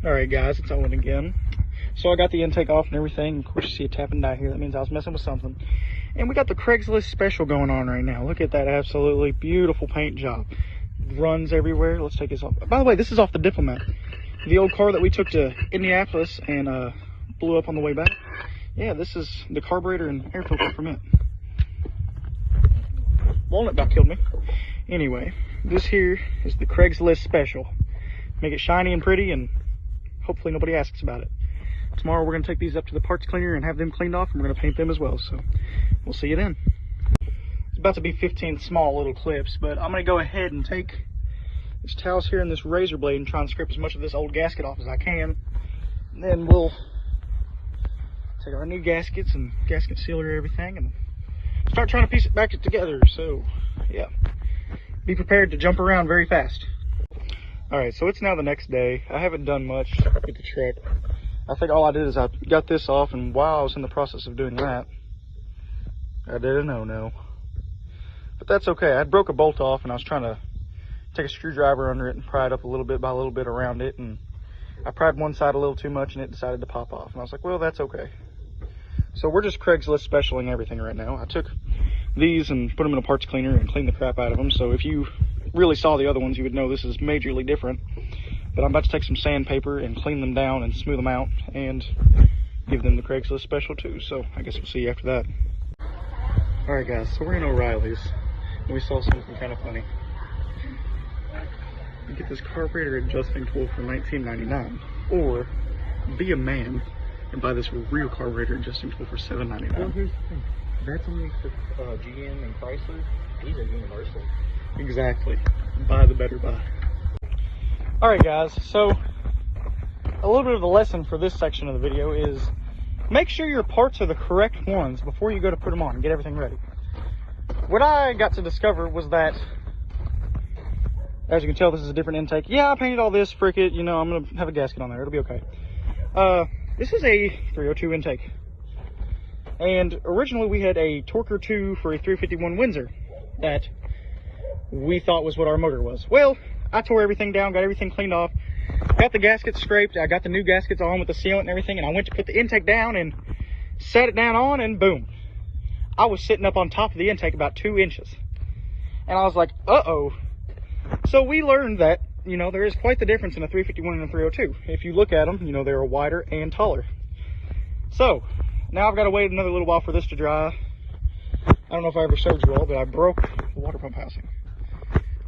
All right, guys, it's Owen again. So I got the intake off and everything. Of course, you see a tap and die here. That means I was messing with something. And we got the Craigslist special going on right now. Look at that absolutely beautiful paint job. Runs everywhere. Let's take this off. By the way, this is off the Diplomat. The old car that we took to Indianapolis and blew up on the way back. Yeah, this is the carburetor and air filter from it. Walnut about killed me. Anyway, this here is the Craigslist special. Make it shiny and pretty, and hopefully nobody asks about it. Tomorrow we're going to take these up to the parts cleaner and have them cleaned off, and we're going to paint them as well. So we'll see you then. It's about to be 15 small little clips, but I'm going to go ahead and take these towels here and this razor blade and try and scrape as much of this old gasket off as I can. And then we'll take our new gaskets and gasket sealer and everything and start trying to piece it back together. So yeah, be prepared to jump around very fast. All right, so it's now the next day. I haven't done much with the truck. I think all I did is I got this off, and while I was in the process of doing that, I did a no-no. But that's okay. I broke a bolt off, and I was trying to take a screwdriver under it and pry it up a little bit by a little bit around it, and I pried one side a little too much, and it decided to pop off. And I was like, well, that's okay. So we're just Craigslist specialing everything right now. I took these and put them in a parts cleaner and cleaned the crap out of them. So if you really saw the other ones, you would know this is majorly different. But I'm about to take some sandpaper and clean them down and smooth them out and give them the Craigslist special too. So I guess we'll see you after that. All right, guys, so we're in O'Reilly's and we saw something kind of funny. You get this carburetor adjusting tool for $19.99, or be a man and buy this real carburetor adjusting tool for $7.99. Well, here's the thing. That's only for GM and Chrysler. These are universal. Exactly. Buy the better buy. All right, guys, so a little bit of the lesson for this section of the video is make sure your parts are the correct ones before you go to put them on and get everything ready. What I got to discover was that, as you can tell, this is a different intake. Yeah, I painted all this, frick it, you know, I'm gonna have a gasket on there, it'll be okay. This is a 302 intake. And originally we had a Torquer 2 for a 351 Windsor that we thought was what our motor was. Well, I tore everything down, got everything cleaned off, got the gaskets scraped, I got the new gaskets on with the sealant and everything, and I went to put the intake down and sat it down on, and boom. I was sitting up on top of the intake about 2 inches. And I was like, uh-oh. So we learned that, you know, there is quite the difference in a 351 and a 302. If you look at them, you know, they're wider and taller. So now I've got to wait another little while for this to dry. I don't know if I ever showed you all, but I broke the water pump housing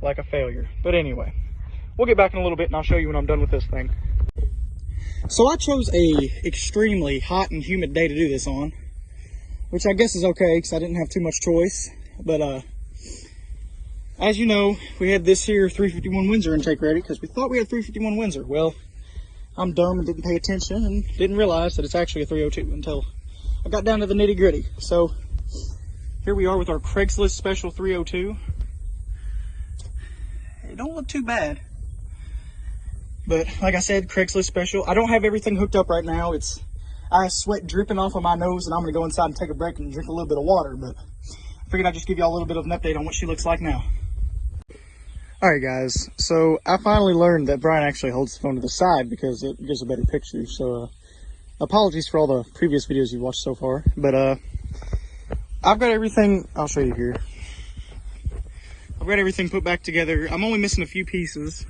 like a failure. But anyway, we'll get back in a little bit and I'll show you when I'm done with this thing. So I chose a extremely hot and humid day to do this on, which I guess is okay because I didn't have too much choice. But as you know, we had this here 351 Windsor intake ready because we thought we had 351 Windsor. Well, I'm dumb and didn't pay attention and didn't realize that it's actually a 302 until I got down to the nitty gritty. So here we are with our Craigslist special 302. It don't look too bad. But like I said, Craigslist special. I don't have everything hooked up right now. I have sweat dripping off of my nose, and I'm gonna go inside and take a break and drink a little bit of water, but I figured I'd just give y'all a little bit of an update on what she looks like now. All right, guys, so I finally learned that Brian actually holds the phone to the side because it gives a better picture. So apologies for all the previous videos you've watched so far, but I've got everything, I'll show you here. I've got everything put back together. I'm only missing a few pieces.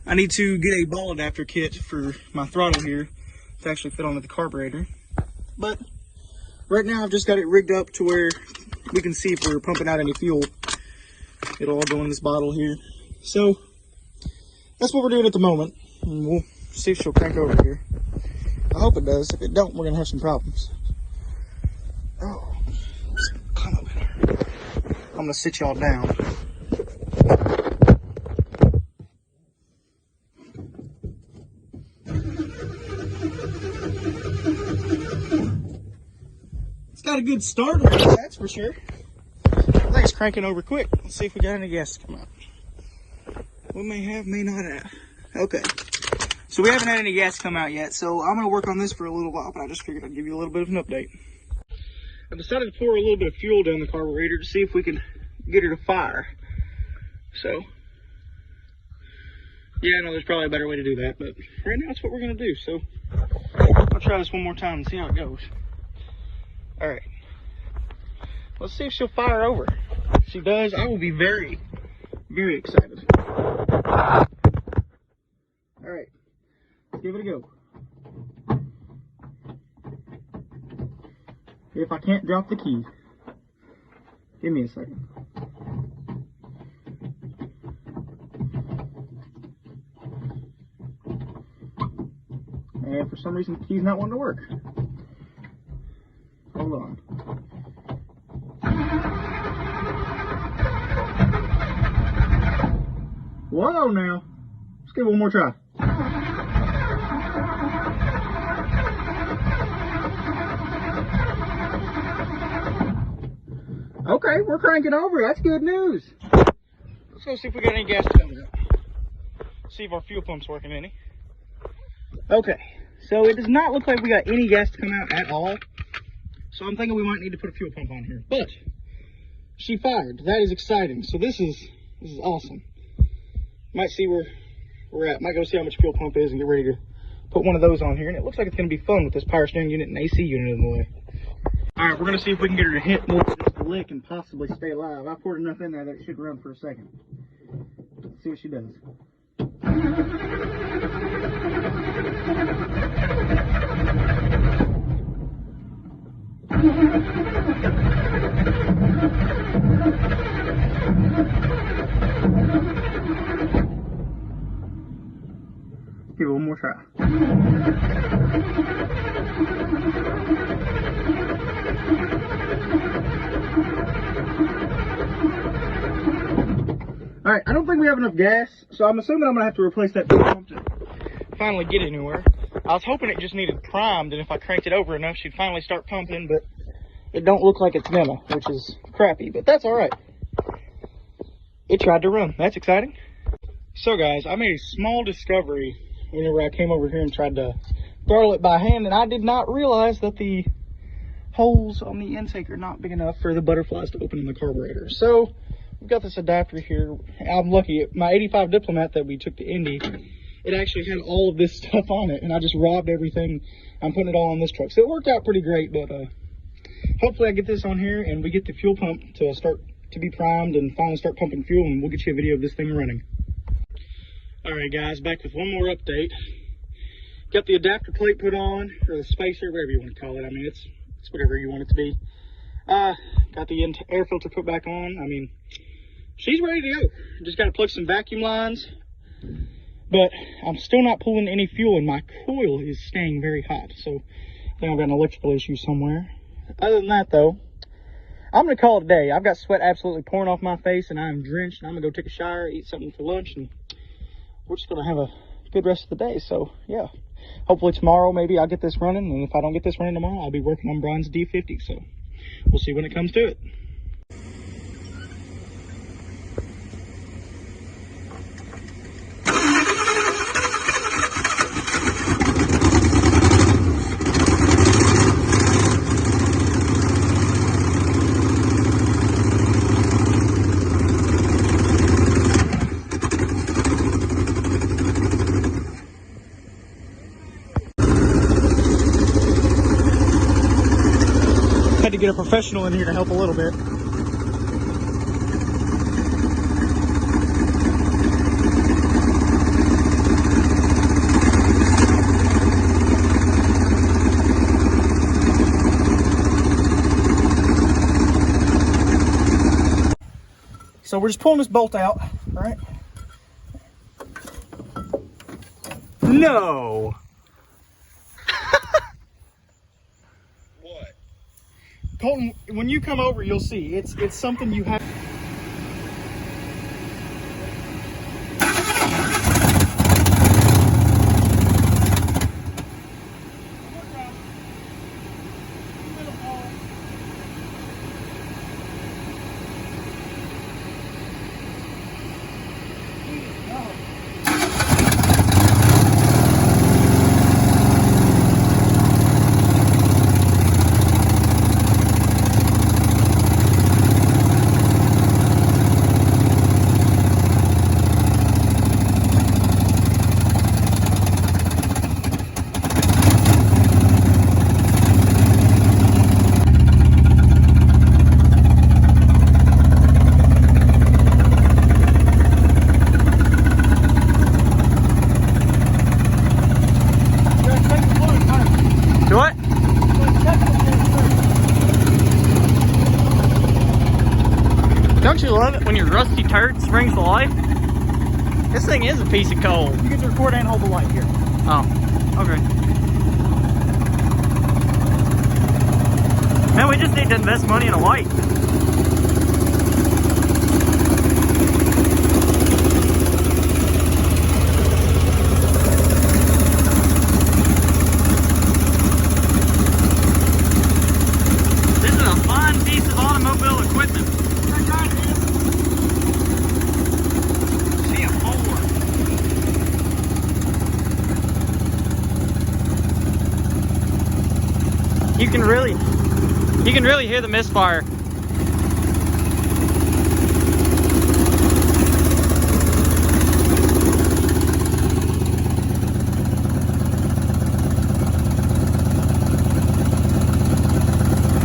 I need to get a ball adapter kit for my throttle here to actually fit onto the carburetor. But right now I've just got it rigged up to where we can see if we're pumping out any fuel. It'll all go in this bottle here. So that's what we're doing at the moment. And we'll see if she'll crank over here. I hope it does. If it don't, we're gonna have some problems. Oh, let's climb up in here. I'm gonna sit y'all down. It's got a good start on it, that's for sure. Thing's cranking over quick. Let's see if we got any gas to come out. We may have, may not have. Okay. So we haven't had any gas come out yet, so I'm gonna work on this for a little while, but I just figured I'd give you a little bit of an update. I decided to pour a little bit of fuel down the carburetor to see if we can get her to fire. So Yeah, I know there's probably a better way to do that, but right now that's what we're gonna do. So I'll try this one more time and see how it goes. All right, let's see if she'll fire over. If she does, I will be very, very excited. All right, let's give it a go. If I can't drop the key, give me a second. And for some reason, the key's not wanting to work. Hold on. Whoa, now. Let's give it one more try. Okay, we're cranking over. That's good news. Let's go see if we got any gas coming up. See if our fuel pump's working any. Okay, so it does not look like we got any gas to come out at all. So I'm thinking we might need to put a fuel pump on here. But she fired. That is exciting. So this is awesome. Might see where we're at. Might go see how much fuel pump is and get ready to put one of those on here. And it looks like it's going to be fun with this power steering unit and AC unit in the way. All right, we're going to see if we can get her to hit more than just a lick and possibly stay alive. I poured enough in there that it should run for a second. Let's see what she does. Give it one more try. Alright, I don't think we have enough gas, so I'm assuming I'm going to have to replace that fuel pump to finally get anywhere. I was hoping it just needed primed, and if I cranked it over enough, she'd finally start pumping, but it don't look like it's gonna, which is crappy, but that's alright. It tried to run. That's exciting. So guys, I made a small discovery whenever I came over here and tried to throttle it by hand, and I did not realize that the holes on the intake are not big enough for the butterflies to open in the carburetor. So we've got this adapter here. I'm lucky. My 85 Diplomat that we took to Indy, it actually had all of this stuff on it, and I just robbed everything. I'm putting it all on this truck. So it worked out pretty great, but hopefully I get this on here and we get the fuel pump to start to be primed and finally start pumping fuel, and we'll get you a video of this thing running. Alright guys, back with one more update. Got the adapter plate put on, or the spacer, whatever you want to call it. I mean, it's whatever you want it to be. Got the air filter put back on. I mean, she's ready to go. Just got to plug some vacuum lines. But I'm still not pulling any fuel, and my coil is staying very hot. So I think I've got an electrical issue somewhere. Other than that, though, I'm going to call it a day. I've got sweat absolutely pouring off my face, and I'm drenched. And I'm going to go take a shower, eat something for lunch, and we're just going to have a good rest of the day. So, yeah. Hopefully tomorrow, maybe I'll get this running. And if I don't get this running tomorrow, I'll be working on Brian's D50. So we'll see when it comes to it. Had to get a professional in here to help a little bit. So we're just pulling this bolt out, right? No! Colton, when you come over, you'll see. It's something you have. love it when your rusty turd springs to life? This thing is a piece of coal. You get to record and hold the light here. Oh, okay. Man, we just need to invest money in a light. This is a fine piece of automobile equipment. See a Ford. You can really hear the misfire.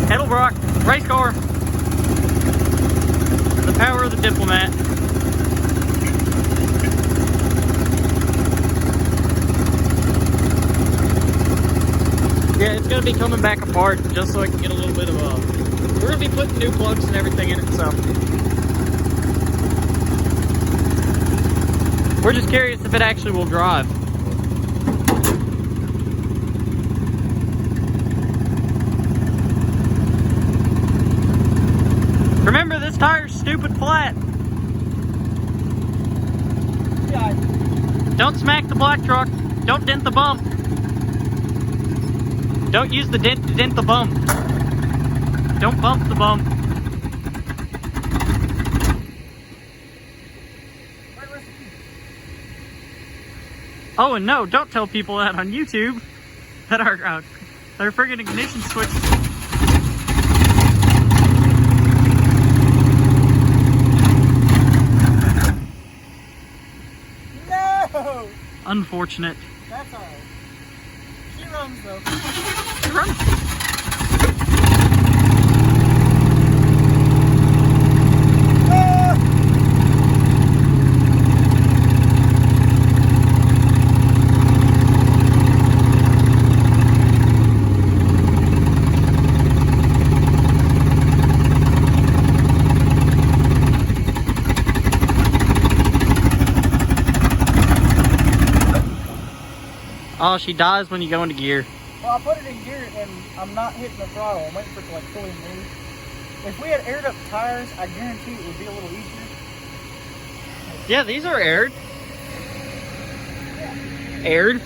Edelbrock, race car. The power of the diplomat. Yeah, it's gonna be coming back apart just so I can get a little bit of we're gonna be putting new plugs and everything in it, so. We're just curious if it actually will drive. Remember, this tire's stupid flat. Yeah. Don't smack the black truck. Don't dent the bump. Don't use the dent to dent the bump. Don't bump the bump. Oh, and no, don't tell people that on YouTube that our their friggin' ignition switch. No! Unfortunate. That's alright. She runs though. She runs. Oh, she dies when you go into gear. Well, I put it in gear and I'm not hitting the throttle. I'm waiting for it to like fully move. If we had aired up tires, I guarantee it would be a little easier. Yeah, these are aired. Aired.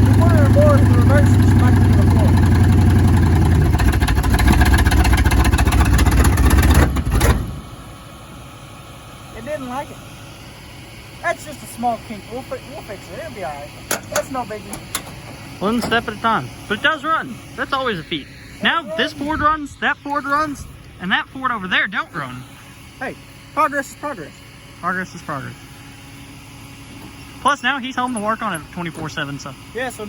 If one or more in the reverse, it's smacked into the floor. It didn't like it. That's just a small kink. We'll fix it. It'll be alright. That's no biggie. One step at a time. But it does run. That's always a feat. Now this Ford runs, that Ford runs, and that Ford over there don't run. Hey, progress is progress. Progress is progress. Plus now he's home to work on it 24/7, so. Yeah, so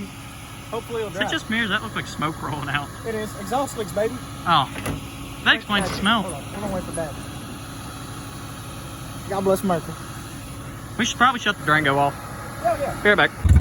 hopefully it'll Is it drive. just mirrors? That looks like smoke rolling out. It is. Exhaust leaks, baby. Oh. That explains the smell. Hold on. We're gonna wait for that. God bless America. We should probably shut the Durango off. Yeah, yeah. Be right back.